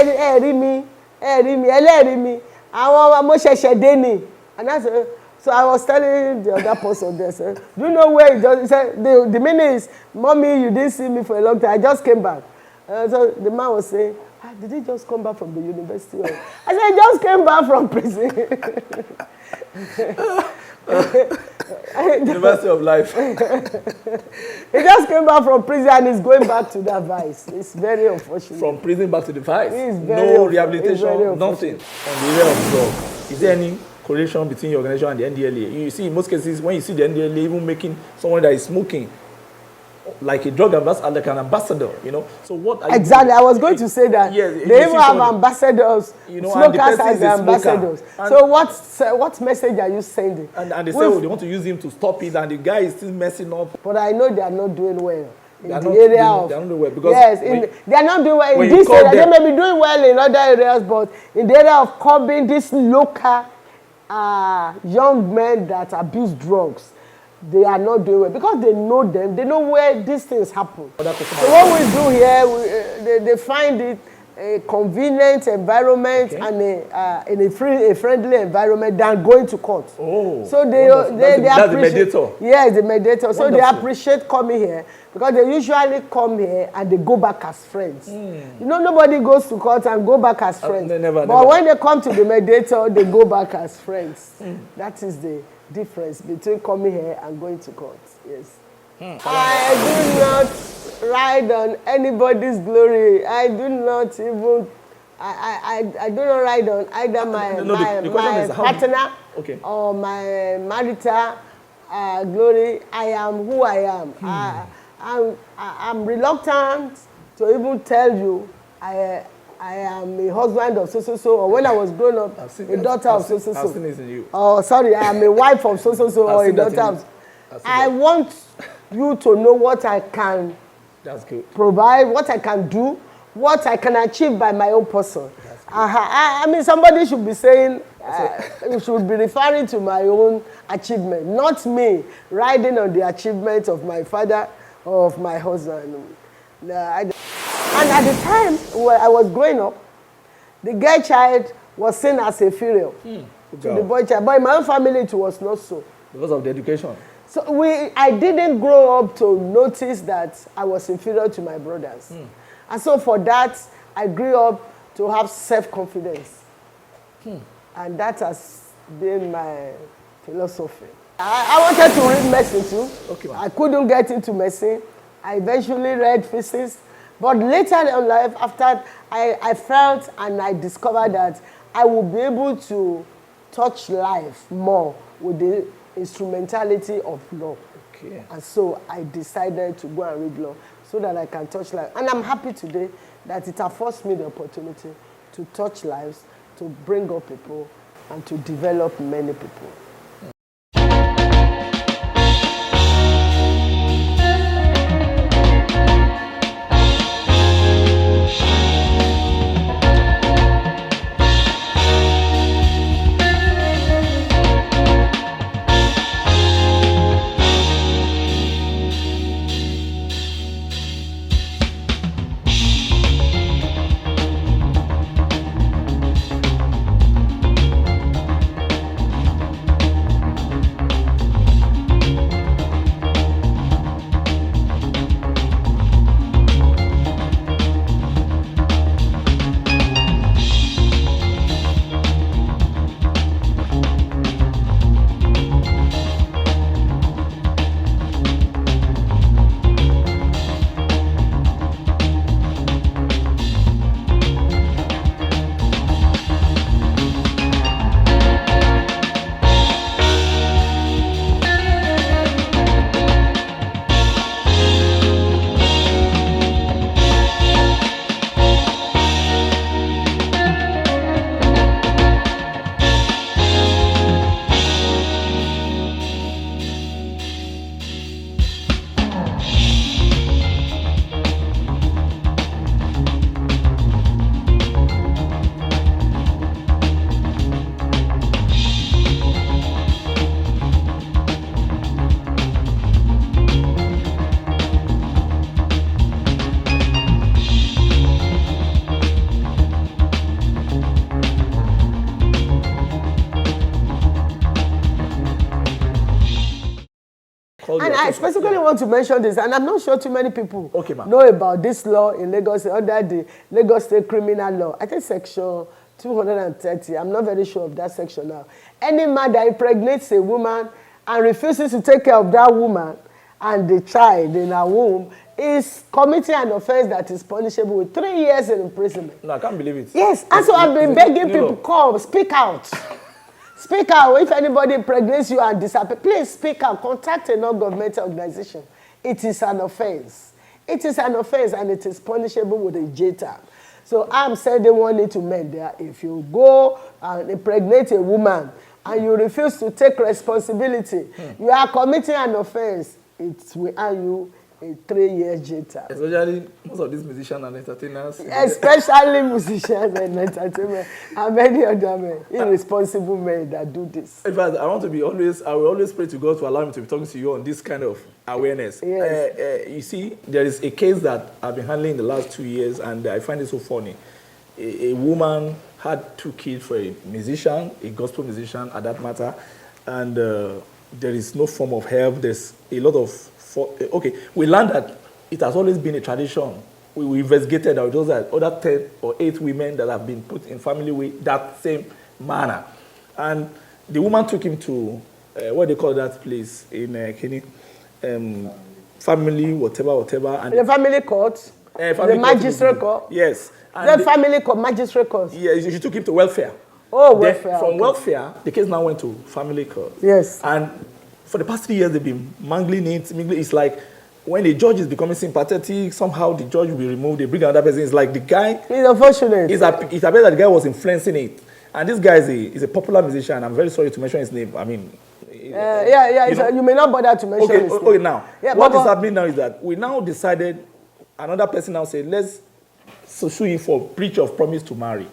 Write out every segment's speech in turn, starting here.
rí mi, ẹlẹ́rìí mi, àwọn ọmọ ṣẹ̀ṣẹ̀ dé ni. And that's so I was telling the other person there, do you know where he just, he said, the meaning is, mommy, you didn't see me for a long time, I just came back. So the man was saying, did he just come back from the university? I said, I just came back from prison. University of Life. He just came back from prison and he's going back to that vice. It's very unfortunate. From prison back to the vice? No rehabilitation, nothing. On the area of drug, is there any correlation between your organization and the NDLA? You see, in most cases, when you see the NDLA even making someone that is smoking like a drug ambassador, like an ambassador, you know. So what are exactly? I was going to say that. Yes, they even have ambassadors, you know, smokers as ambassadors. So what message are you sending? And they say, oh, they want to use him to stop it, and the guy is still messing up. But I know they are not doing well. In the area of, they are not doing well because yes, they are not doing well in this area. They may be doing well in other areas, but in the area of curbing this local young men that abuse drugs, they are not doing well because they know them. They know where these things happen. So what we do here, they find it a convenient environment and a friendly environment than going to court. Oh, so they that's the mediator. Yes, the mediator. Wonderful. So they appreciate coming here because they usually come here and they go back as friends. You know, nobody goes to court and go back as friends. Never. When they come to the mediator, they go back as friends. That is the difference between coming here and going to court. Yes. I do not ride on anybody's glory. I do not even. I do not ride on either my partner or my marital glory. I am who I am. I'm reluctant to even tell you I am a husband of so, or when I was growing up, a daughter of so. I've seen this in you. Oh, sorry, I am a wife of so, or a daughter of. I want you to know what I can provide, what I can do, what I can achieve by my own person. I mean, somebody should be saying, you should be referring to my own achievement, not me riding on the achievement of my father or of my husband. And at the time when I was growing up, the girl child was seen as inferior to the boy child. But in my own family, it was not so. Because of the education. So I didn't grow up to notice that I was inferior to my brothers. And so for that, I grew up to have self-confidence. And that has been my philosophy. I wanted to read medicine too. Okay. I couldn't get into medicine. I eventually read physics. But later in life, after I felt and I discovered that I would be able to touch life more with the instrumentality of law. Okay. And so I decided to go and read law so that I can touch life. And I'm happy today that it has forced me the opportunity to touch lives, to bring up people, and to develop many people. call And I specifically want to mention this, and I'm not sure too many people know about this law in Lagos under the Lagos State criminal law. I think section 230. I'm not very sure of that section now. Any man that impregnates a woman and refuses to take care of that woman and the child in her womb is committing an offense that is punishable with 3 years in imprisonment. No, I can't believe it. Yes, and so I've been begging people, come, speak out. Speak out. If anybody impregnates you and disappear, please speak out. Contact a non-governmental organization. It is an offense. It is an offense and it is punishable with a jail term. So I'm sending warning to men there. If you go and impregnate a woman and you refuse to take responsibility, you are committing an offense. It will earn you a 3-year jail term. Especially most of these musicians and entertainers. Especially musicians and entertainment and many other men, irresponsible men that do this. In fact, I will always pray to God to allow me to be talking to you on this kind of awareness. Yes. You see, there is a case that I've been handling in the last 2 years, and I find it so funny. A woman had 2 kids for a musician, a gospel musician at that matter, and there is no form of help. There's a lot of we learned that it has always been a tradition. We investigated that those are other 10 or 8 women that have been put in family with that same manner. And the woman took him to, what they call that place in Kenya, family, whatever. And the family court? The magistrate court? Yes. And the family court, magistrate court? Yes, she took him to welfare. Oh, welfare. Then, from welfare, the case now went to family court. Yes. And for the past 3 years, they've been mangling it. It's like when the judge is becoming sympathetic, somehow the judge will be removed. They bring another person. It's like the guy. It's unfortunate. It's appears that the guy was influencing it. And this guy is a popular musician. I'm very sorry to mention his name. I mean, you may not bother to mention his name. Okay, now, what is happening now is that we now decided, another person now said, let's sue him for breach of promise to marry.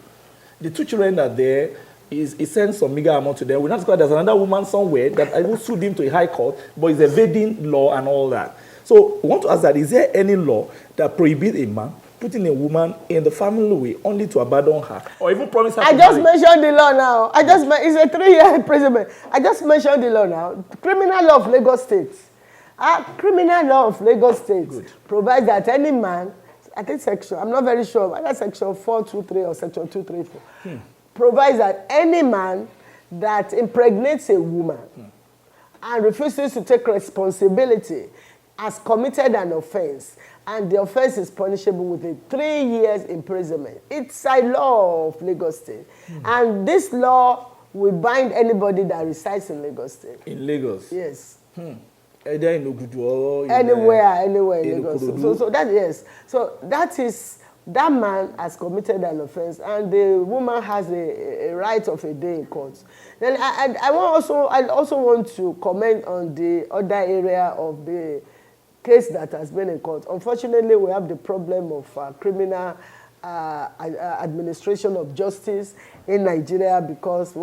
The 2 children are there. He sends some meager amount to them. We not discover there's another woman somewhere that I will sue him to a high court, but he's evading law and all that. So we want to ask that, is there any law that prohibits a man putting a woman in the family way only to abandon her? Or even promise her to marry? Mentioned the law now. It's a 3-year imprisonment. I just mentioned the law now. Criminal law of Lagos State. Criminal law of Lagos State provides that any man, I think section, I'm not very sure, whether section 423 or section 234, provides that any man that impregnates a woman and refuses to take responsibility has committed an offense, and the offense is punishable with a 3 years imprisonment. It's a law of Lagos State. And this law will bind anybody that resides in Lagos State. In Lagos? Yes. Either in Ogudu or anywhere in Lagos. So that is, that man has committed an offense, and the woman has a right of a day in court. Then I also want to comment on the other area of the case that has been in court. Unfortunately, we have the problem of criminal administration of justice in Nigeria because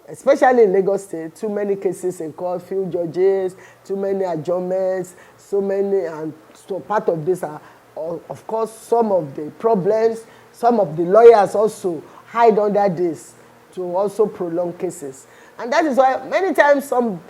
especially in Lagos State, too many cases in court, few judges, too many adjournments, and so part of this are, of course, some of the problems, some of the lawyers also hide under this to also prolong cases. And that is why many times some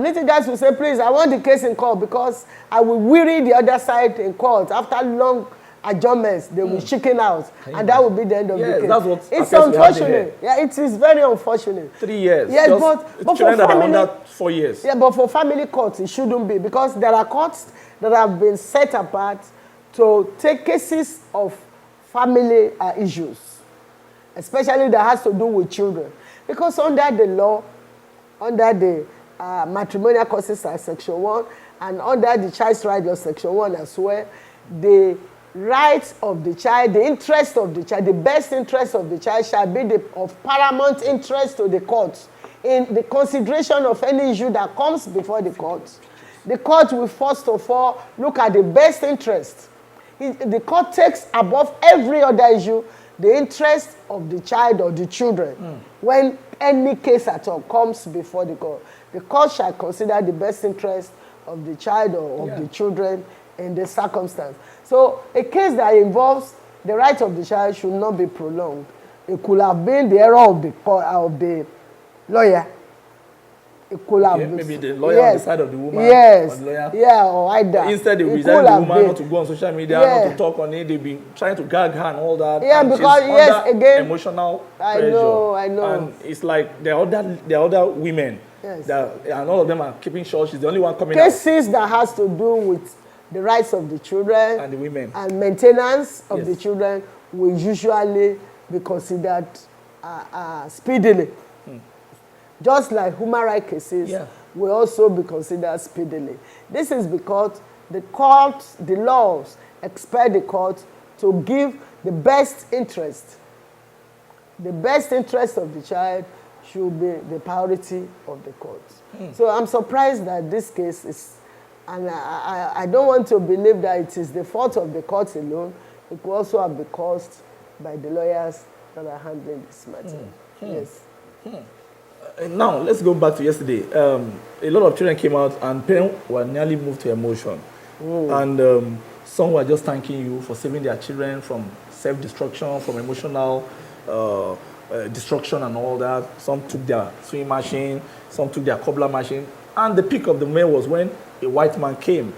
litigants will say, please, I want the case in court because I will weary the other side in court. After long adjournments, they will chicken out, and that will be the end of the case. That's what it's unfortunate. Yeah, it is very unfortunate. 3 years. Yes, but for family, under 4 years. Yeah, but for family courts, it shouldn't be, because there are courts that have been set apart to take cases of family issues, especially that has to do with children. Because under the law, under the matrimonial causes section 1, and under the child's rights law section 1 as well, the rights of the child, the interest of the child, the best interest of the child shall be of paramount interest to the court in the consideration of any issue that comes before the court. The court will first of all look at the best interest. The court takes above every other issue the interest of the child or the children. When any case at all comes before the court shall consider the best interest of the child or of the children in the circumstance. So a case that involves the right of the child should not be prolonged. It could have been the error of the lawyer. collab. Maybe the lawyer on the side of the woman. Yes. Or the lawyer. Yeah, or either. Instead, they resign the woman not to go on social media, not to talk on it. They've been trying to gag her and all that. Yeah, and because again, emotional pressure. I know. And it's like there are other women. Yes. And all of them are keeping short. She's the only one coming out. Cases that has to do with the rights of the children and the women and maintenance of the children will usually be considered speedily. Just like human rights cases will also be considered speedily. This is because the courts, the laws expect the court to give the best interest. The best interest of the child should be the priority of the court. So I'm surprised that this case is, and I don't want to believe that it is the fault of the court alone. It could also have been caused by the lawyers that are handling this matter. Yes. Now, let's go back to yesterday. A lot of children came out and parents were nearly moved to emotion. And some were just thanking you for saving their children from self-destruction, from emotional destruction and all that. Some took their sewing machine, some took their cobbler machine. And the peak of the mail was when a white man came.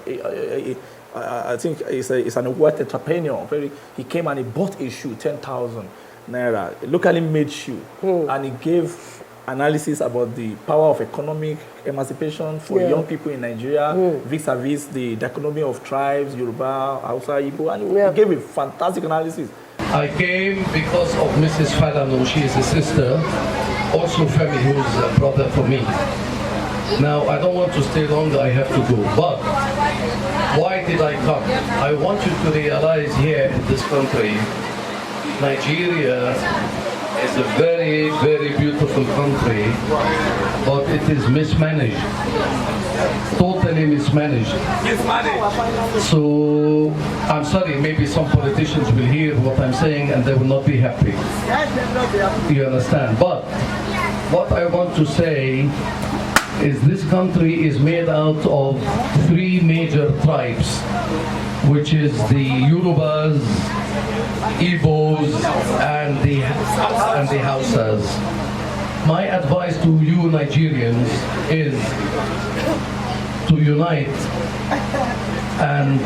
I think it's an white entrepreneur. He came and he bought a shoe, 10,000 naira, a locally made shoe. And he gave analysis about the power of economic emancipation for young people in Nigeria, vis-a-vis the economy of tribes, Yoruba, Hausa, Igbo, and he gave a fantastic analysis. I came because of Mrs. Falana. She is a sister, also FEMI, who's a brother for me. Now, I don't want to stay longer, I have to go, but why did I come? I want you to realize here in this country, Nigeria is a very, very beautiful country, but it is mismanaged. Totally mismanaged. So, I'm sorry, maybe some politicians will hear what I'm saying and they will not be happy. You understand? But what I want to say is this country is made out of 3 major tribes, which is the Yorubas, Igbos, and the Hausas. My advice to you Nigerians is to unite and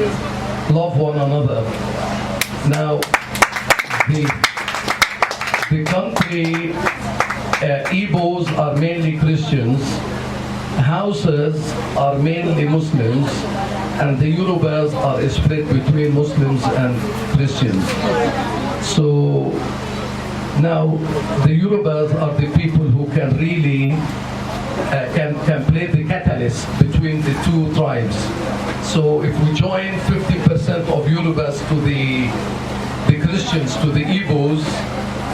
love one another. Now, the country, Igbos are mainly Christians, Hausas are mainly Muslims, and the Yorubas are split between Muslims and Christians. So now the Yorubas are the people who can really can play the catalyst between the 2 tribes. So if we join 50% of Yorubas to the Christians to the Igbos,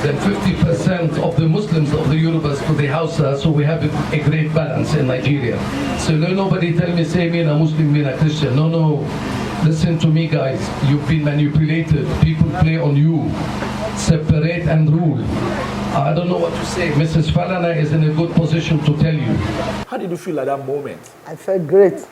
then 50% of the Muslims of the Yorubas to the Hausa, so we have a great balance in Nigeria. So nobody tell me, say me a Muslim, me a Christian. No. Listen to me, guys. You've been manipulated. People play on you. Separate and rule. I don't know what to say. Mrs. Falana is in a good position to tell you. How did you feel at that moment? I felt great.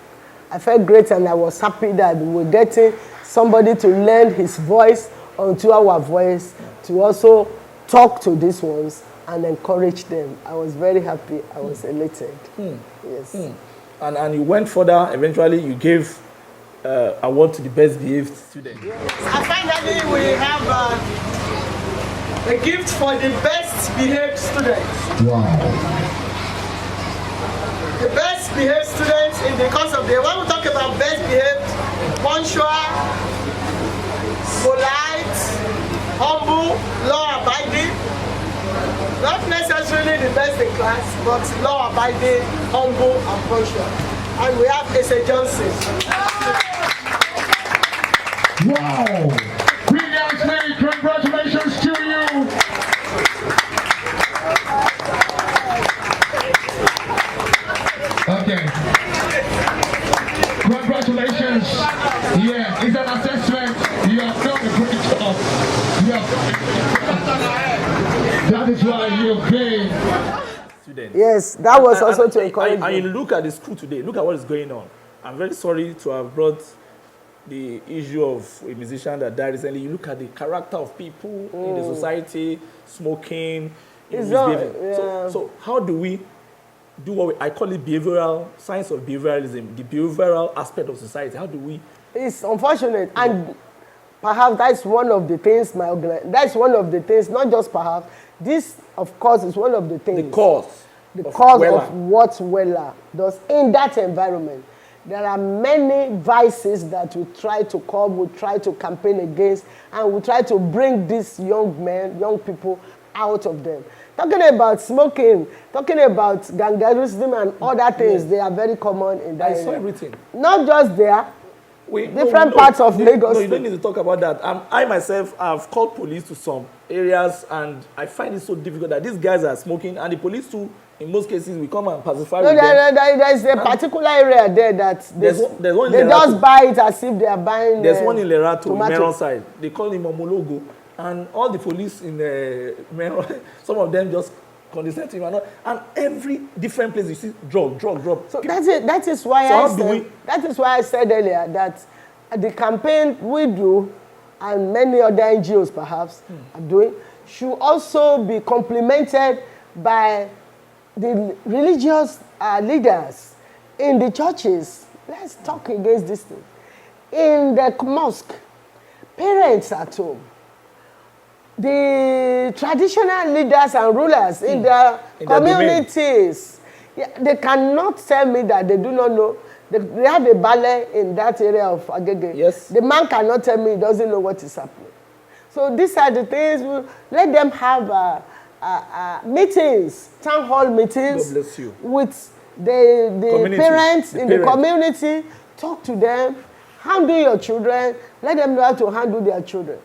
I felt great, and I was happy that we were getting somebody to lend his voice onto our voice, to also talk to these ones and encourage them. I was very happy. I was elated. Yes. And you went further. Eventually, you gave award to the best behaved student. Yes. And finally, we have a gift for the best behaved students. Wow. The best behaved students in the course of the day. When we talk about best behaved, punctual, polite, humble, law-abiding, not necessarily the best in class, but law-abiding, humble, and punctual. And we have Asa Johnson. Wow! Williams May, congratulations to you! Okay. Congratulations. Yeah, it's an assessment. You have done a great job. That is why you're great. Yes, that was also to encourage you. And you look at the school today, look at what is going on. I'm very sorry to have brought the issue of a musician that died recently. You look at the character of people in the society, smoking, misbehaving. So how do we do what I call it behavioral, science of behavioralism, the behavioral aspect of society? How do we? It's unfortunate, and perhaps that's one of the things that's one of the things, not just perhaps, this of course is one of the things. The cause of what Wella does in that environment. There are many vices that we try to curb, we try to campaign against, and we try to bring these young men, young people out of them. Talking about smoking, talking about gangarism and other things, they are very common in that area. I saw everything. Not just there, different parts of Lagos. No, you don't need to talk about that. I myself have called police to some areas, and I find it so difficult that these guys are smoking, and the police too, in most cases, we come and pacify with them. There is a particular area there that there's one they just buy it as if they are buying. There's one in Lerato, Meron side. They call him Omologo, and all the police in Meron, some of them just condescend to him, and every different place you see drug. So that's it. That is why I said earlier that the campaign we do, and many other NGOs perhaps are doing, should also be complemented by the religious leaders in the churches. Let's talk against this thing. In the mosque, parents at home, the traditional leaders and rulers in their communities, they cannot tell me that they do not know. They have a ballet in that area of Agege. Yes. The man cannot tell me he doesn't know what is happening. So these are the things, let them have meetings, town hall meetings. God bless you. With the parents in the community, talk to them, handle your children, let them know how to handle their children,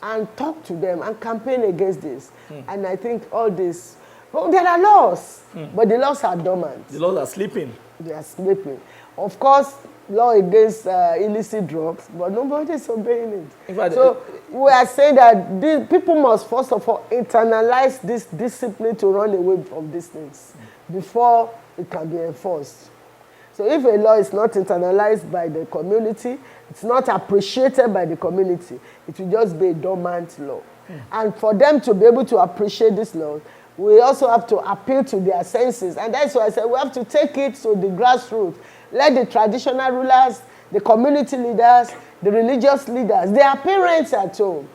and talk to them and campaign against this. And I think all this, there are laws, but the laws are dormant. The laws are sleeping. They are sleeping. Of course, law against illicit drugs, but nobody is obeying it. Fact, so we are saying that these people must first of all internalize this discipline to run away from these things before it can be enforced. So if a law is not internalized by the community, it's not appreciated by the community, it will just be a dormant law. And for them to be able to appreciate this law, we also have to appeal to their senses. And that's why I said we have to take it to the grassroots. Let the traditional rulers, the community leaders, the religious leaders, their parents at home,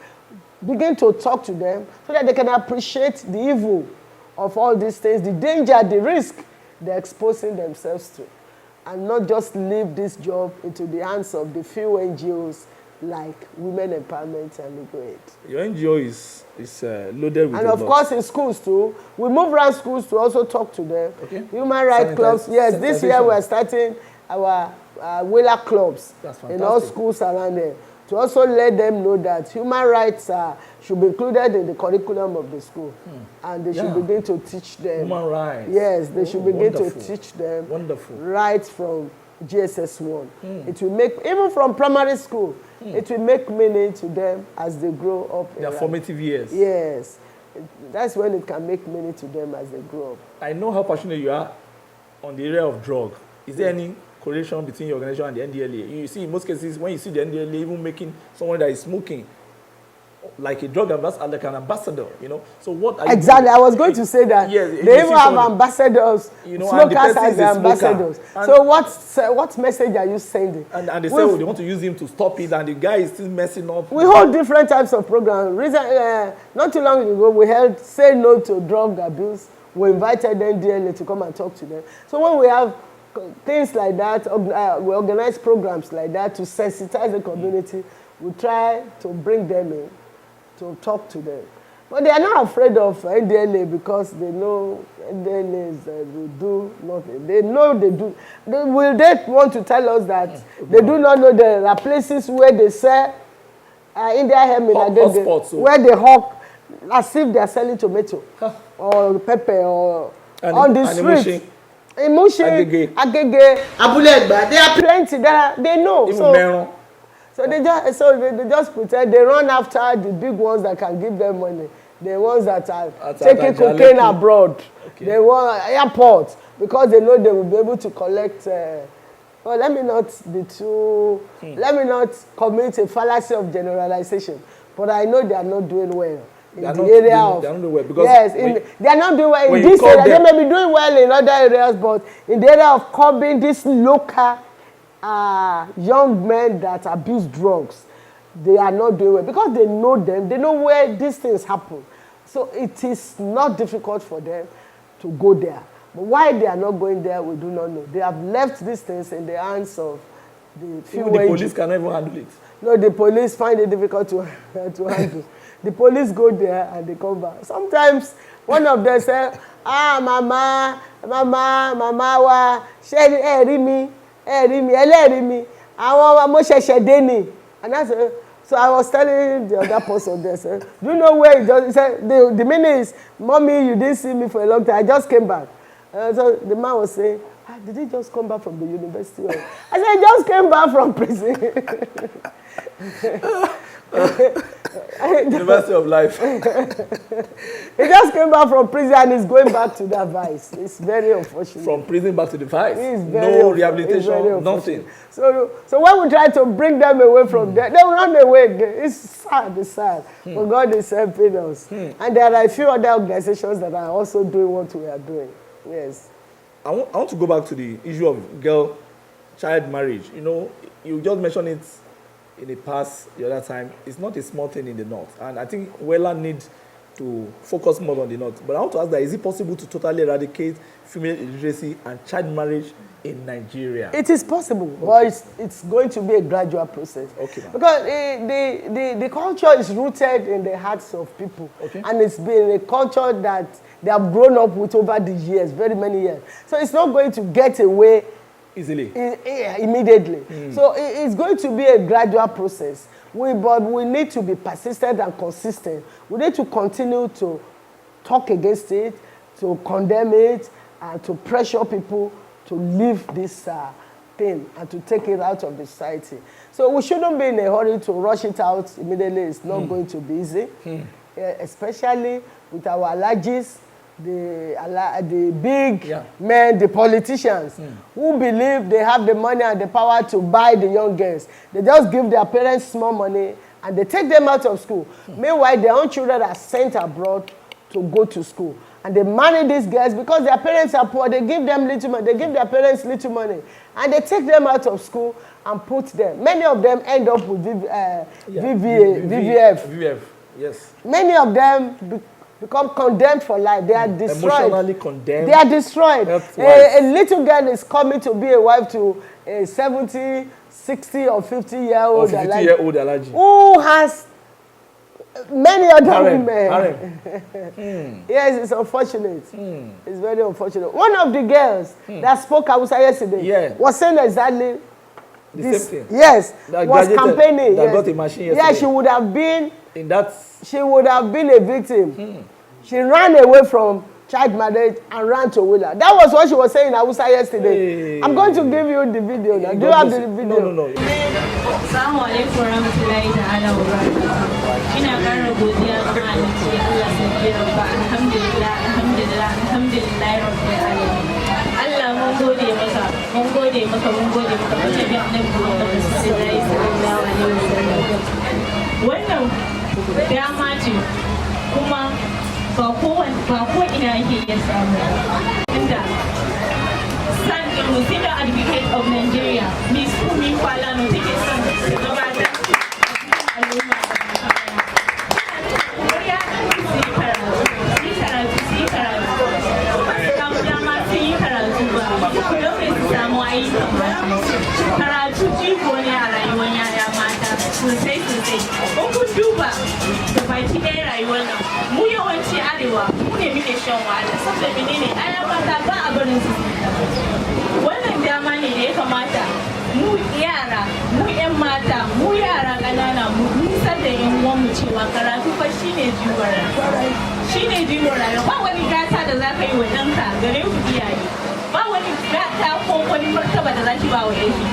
begin to talk to them so that they can appreciate the evil of all these things, the danger, the risk they're exposing themselves to, and not just leave this job into the hands of the few NGOs like Women Empowerment and Legal Aid. Your NGO is loaded with. And of course in schools too. We move around schools to also talk to them. Okay. Human rights clubs. Yes, this year we are starting our Willa clubs in all schools around there, to also let them know that human rights should be included in the curriculum of the school. And they should begin to teach them. Human rights. Yes, they should begin to teach them rights from GSS 1. It will make, even from primary school, it will make meaning to them as they grow up. Their formative years. Yes. That's when it can make meaning to them as they grow up. I know how passionate you are on the area of drug. Is there any correlation between your organization and the NDLA? You see, in most cases, when you see the NDLA even making someone that is smoking like a drug ambassador, like an ambassador, you know. So what are exactly? I was going to say that. Yes, they even have ambassadors, you know, smokers as ambassadors. So what message are you sending? And they say they want to use him to stop it, and the guy is still messing up. We hold different types of programs. Not too long ago, we held Say No to Drug Abuse. We invited NDLA to come and talk to them. So when we have things like that, we organize programs like that to sensitize the community. We try to bring them in, to talk to them. But they are not afraid of NDLA because they know NDLA will do nothing. They know they do. Will they want to tell us that they do not know there are places where they sell India hemp in Agege, where they hawk as if they are selling tomato or pepper or on the street. In Mushin, Agege, Abule-Egba, there are plenty that they know. So they just pretend they run after the big ones that can give them money. The ones that are taking cocaine abroad. They want airports because they know they will be able to collect. Well, let me not be too. Let me not commit a fallacy of generalization. But I know they are not doing well. in the area of. They are not doing well because yes, they are not doing well in this area. They may be doing well in other areas, but in the area of curbing these local young men that abuse drugs, they are not doing well because they know them. They know where these things happen. So it is not difficult for them to go there. But why they are not going there, we do not know. They have left these things in the hands of the few. Even the police cannot even handle it. No, the police find it difficult to handle. The police go there and they come back. Sometimes one of them say, mama, wa, rí mi, ẹlẹ́rìí mi, àwọn mo ṣẹ̀ṣẹ̀ dé ni. And that's so I was telling the other person there, say, do you know where he just, he said, the meaning is, mommy, you didn't see me for a long time, I just came back. So the man was saying, did he just come back from the university? I said, I just came back from prison. University of Life. He just came back from prison and he's going back to that vice. It's very unfortunate. From prison back to the vice. No rehabilitation, nothing. So when we try to bring them away from there, they will run away again. It's sad, it's sad. But God is helping us. And there are a few other organizations that are also doing what we are doing. Yes. I want to go back to the issue of child marriage. You know, you just mentioned it in the past, the other time. It's not a small thing in the north. And I think Wella needs to focus more on the north. But I want to ask that, is it possible to totally eradicate female illiteracy and child marriage in Nigeria? It is possible, but it's going to be a gradual process. Okay. Because the culture is rooted in the hearts of people. Okay. And it's been a culture that they have grown up with over the years, very many years. So it's not going to get away easily, immediately. So it's going to be a gradual process. But we need to be persistent and consistent. We need to continue to talk against it, to condemn it, and to pressure people to leave this thing and to take it out of the society. So we shouldn't be in a hurry to rush it out immediately. It's not going to be easy, especially with our allergies, the big men, the politicians, who believe they have the money and the power to buy the young girls. They just give their parents small money and they take them out of school. Meanwhile, their own children are sent abroad to go to school. And they marry these girls because their parents are poor. They give them little money. They give their parents little money. And they take them out of school and put them. Many of them end up with VVF, yes. Many of them become condemned for life. They are destroyed. Emotionally condemned. They are destroyed. A little girl is coming to be a wife to a 70, 60 or 50-year-old Alaji who has many other women. Yes, it's unfortunate. It's very unfortunate. One of the girls that spoke Hausa yesterday was saying exactly the same thing. Yes, was campaigning. That got a machine yesterday. Yeah, she would have been in that. She would have been a victim. She ran away from child marriage and ran to Willa. That was what she was saying in Hausa yesterday. I'm going to give you the video now. Do you have the video? No. Assalamu alaikum warahmatullahi ta'ala wa barakatuh. Ina ƙara godiya ga Mahalicci Allah sarki Rabba. Alhamdulillah rabbil alamin. Allah mun gode maka. Mun gode maka. Mun tabi Annabi Muhammad sallallahu alaihi wasallam. Wannan dama ce kuma ba ko ina yake iya samu. Inda Senior Advocate of Nigeria, Miss Funmi Falana, take it from karatu jigo ne a rayuwar yaya mata sosai. Kun kun duba da baki ɗaya rayuwar nan, mu yawanci arewa mu ne muke shan wahala saboda menene aya mata ba a barin su. Wannan dama ne da ya kamata mu yara, mu 'yan mata, mu yara ƙanana mu nusar da 'yan uwanmu cewa karatu fa shine jigon rayuwa. Shine jigon rayuwa. Ba wani gata da za ka yi wa ɗanka gare ku iyaye. Ba wani gata ko wani martaba da za ki ba wa yanki.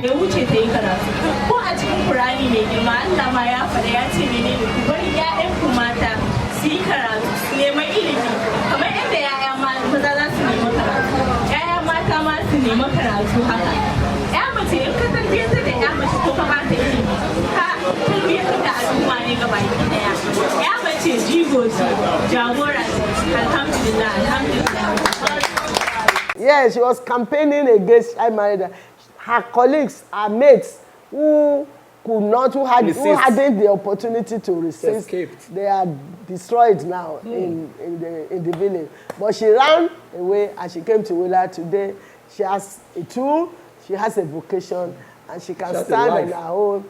Ya wuce ta yi karatu. Ko a cikin Kur'ani mai girma Allah ma ya faɗa ya ce menene ku bari 'ya'yanku mata su yi karatu, su nema ilimi kamar yadda 'ya'ya maza za su nema karatu. 'Ya'ya mata ma su nema karatu haka. 'Ya mace in ka tarbiyyantar da 'ya mace ko ka ba ta ilimi ka tarbiyyantar da al'umma ne gaba ɗaya. 'Ya mace jigo Yes, she was campaigning against child marriage. Her colleagues, her mates, who hadn't the opportunity to resist, escaped. they are destroyed now in the village. But she ran away and she came to Willa today. She has a tool, she has a vocation, and she can stand on her own,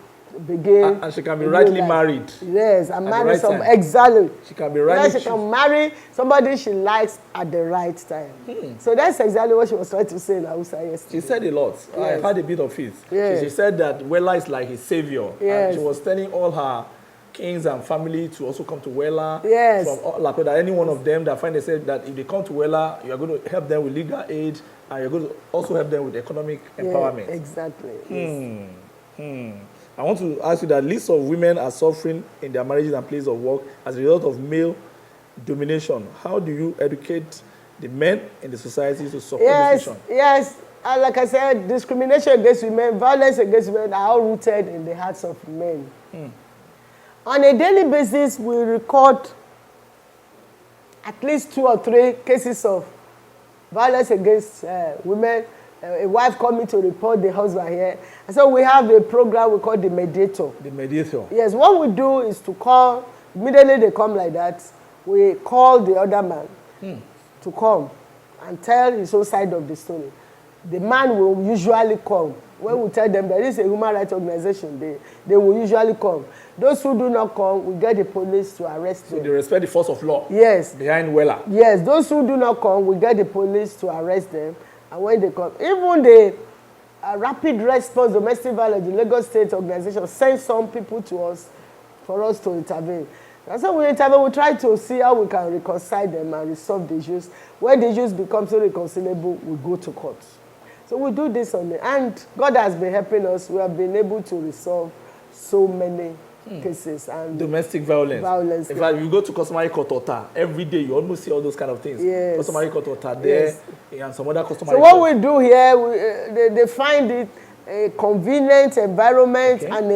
begin. And she can be rightly married. Yes, and marry right some time. exactly. She can be rightly. Yes, she can marry somebody she likes at the right time. So that's exactly what she was trying to say in Hausa yesterday. She said a lot. Yes. I had a bit of it. Yes. She said that Wella is like a savior. Yes. And she was telling all her kings and family to also come to Wella. Yes. From like that any one of them that find themselves that if they come to Wella, you are going to help them with legal aid and you're going to also help them with economic empowerment. Exactly. Yes. I want to ask you that lists of women are suffering in their marriages and places of work as a result of male domination. How do you educate the men in the society to support this vision? Yes. Like I said, discrimination against women, violence against women are all rooted in the hearts of men. On a daily basis, we record at least 2 or 3 cases of violence against women. A wife coming to report the husband here. And so we have a program we call the mediator. The mediator. Yes, what we do is to call, immediately they come like that, we call the other man to come and tell his own side of the story. The man will usually come. When we tell them that this is a human rights organization, they will usually come. Those who do not come, we get the police to arrest them. So they respect the force of law? Yes. Behind Wella? Yes, those who do not come, we get the police to arrest them. And when they come, even the rapid response domestic violence, the Lagos State organization sends some people to us for us to intervene. And so we intervene, we try to see how we can reconcile them and resolve the issues. When the issues become so reconcilable, we go to court. So we do this and God has been helping us. We have been able to resolve so many cases. And domestic violence. In fact, you go to customary court order, every day you almost see all those kind of things. Yes. Customary court order there, and some other customary So what we do here, they find it a convenient environment and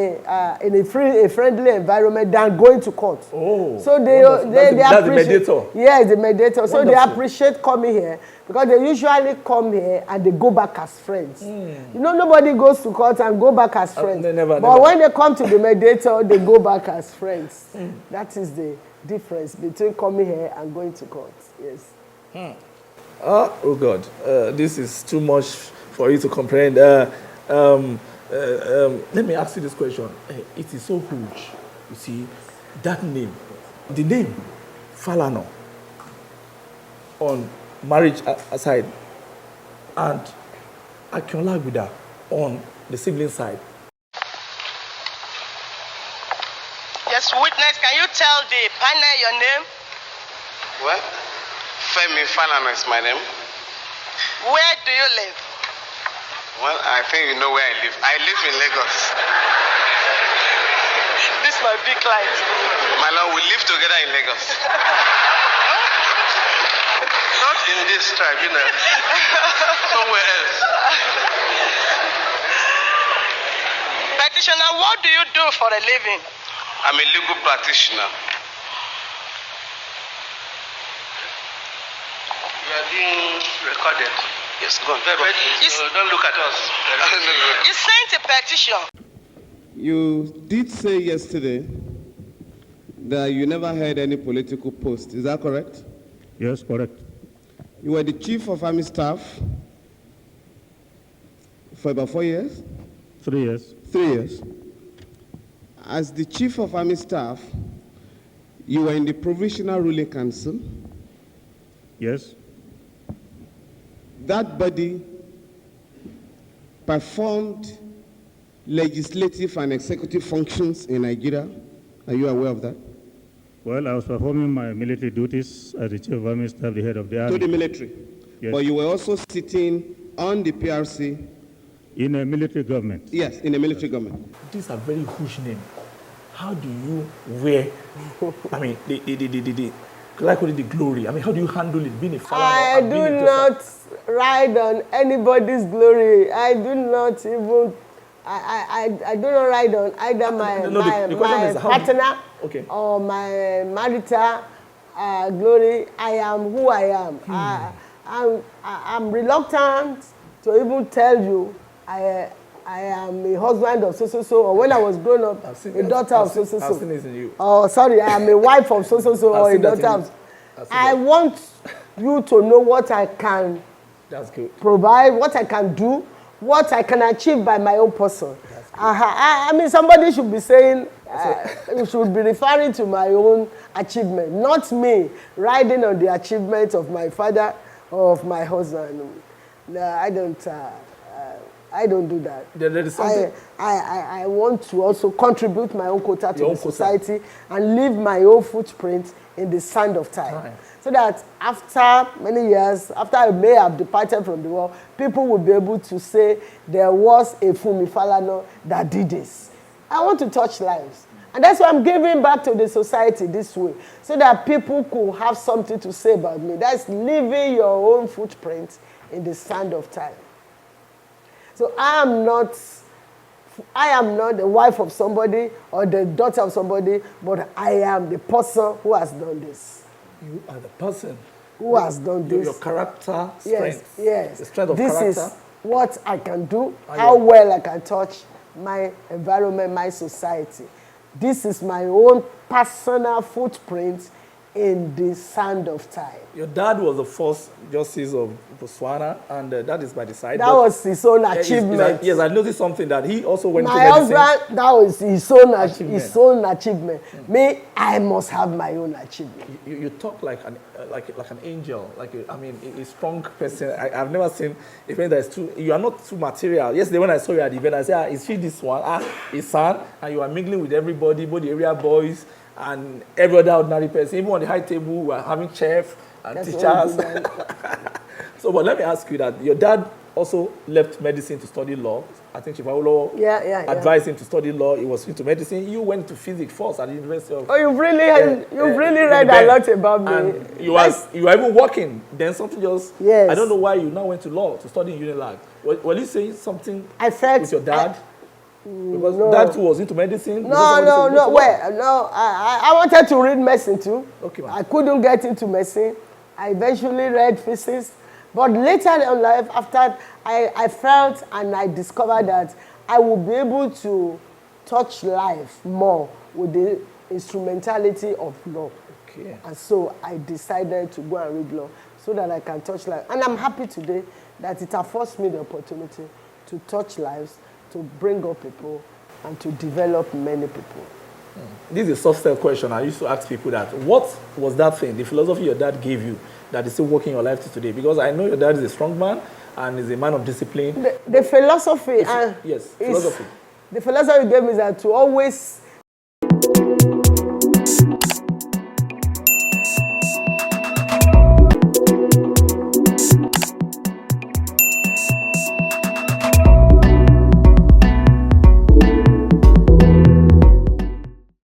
a friendly environment than going to court. Oh, so they that's the appreciate. mediator. Yes, the mediator. Wonderful. So they appreciate coming here because they usually come here and they go back as friends. You know, nobody goes to court and go back as friends. Never. When they come to the mediator, they go back as friends. That is the difference between coming here and going to court. Yes. Oh God, this is too much for you to comprehend. Let me ask you this question. It is so huge. You see, that name, the name Falana on marriage aside, and AKINOLA AGUDA on the sibling side. Yes, witness, can you tell the panel your name? What? FEMI FALANA is my name. Where do you live? Well, I think you know where I live. I live in Lagos. This is my big client. My lord, we live together in Lagos. Not in this tribe, you know. Somewhere else. Practitioner, what do you do for a living? I'm a legal practitioner. You are being recorded. Yes, go on. Don't look at us. You sent a petition. You did say yesterday that you never had any political post. Is that correct? Yes, correct. You were the chief of army staff for about 4 years? 3 years. 3 years. As the chief of army staff, you were in the provisional ruling council. Yes. That body performed legislative and executive functions in Nigeria. Are you aware of that? Well, I was performing my military duties as the chief of army staff, the head of the army. To the military? Yes. But you were also sitting on the PRC? In a military government. Yes, in a military government. These are very huge names. How do you wear, I mean, the glory? I mean, how do you handle it, being a father? I do not ride on anybody's glory. I do not even, I do not ride on either my partner or my marital glory. I am who I am. I'm reluctant to even tell you I am a husband of so, or when I was growing up, a daughter of so. I've seen this in you. Oh, sorry, I am a wife of so, or a daughter of. I want you to know what I can provide, what I can do, what I can achieve by my own person. I mean, somebody should be saying, you should be referring to my own achievement, not me riding on the achievements of my father or of my husband. No, I don't do that. There is something. I want to also contribute my own quota to the society and leave my own footprint in the sand of time. So that after many years, after I may have departed from the world, people will be able to say there was a Funmi Falana that did this. I want to touch lives. And that's why I'm giving back to the society this way, so that people could have something to say about me. That's leaving your own footprint in the sand of time. So I am not the wife of somebody or the daughter of somebody, but I am the person who has done this. You are the person who has done this. Your character, strength. Yes. The strength of character. This is what I can do, how well I can touch my environment, my society. This is my own personal footprint in the sand of time. Your dad was the first justice of Boswana, and that is by the side. That was his own achievement. Yes, I noticed something that he also went to my husband, that was his own achievement. Me, I must have my own achievement. You talk like an angel, a strong person. I've never seen a friend that is too. You are not too material. Yesterday when I saw you at the event, I said, is she this one? His son, and you are mingling with everybody, both the area boys and every other ordinary person. Even on the high table, we are having chefs and teachers. So, but let me ask you that your dad also left medicine to study law. I think Chief Justice advised him to study law. He was into medicine. You went to physics first at the University of. Oh, you've really read a lot about me. And you are even working. Then something just. Yes. I don't know why you now went to law to study in UNILAG. Were you saying something with your dad? Because that too was into medicine? No. I wanted to read medicine too. Okay, man. I couldn't get into medicine. I eventually read physics. But later in life, after I felt and I discovered that I would be able to touch life more with the instrumentality of law. Okay. And so I decided to go and read law so that I can touch life. And I'm happy today that it affords me the opportunity to touch lives, to bring up people, and to develop many people. This is a soft-style question. I used to ask people that, what was that thing, the philosophy your dad gave you, that is still working your life to today? Because I know your dad is a strong man and is a man of discipline. The philosophy. Yes, philosophy. The philosophy he gave me is that to always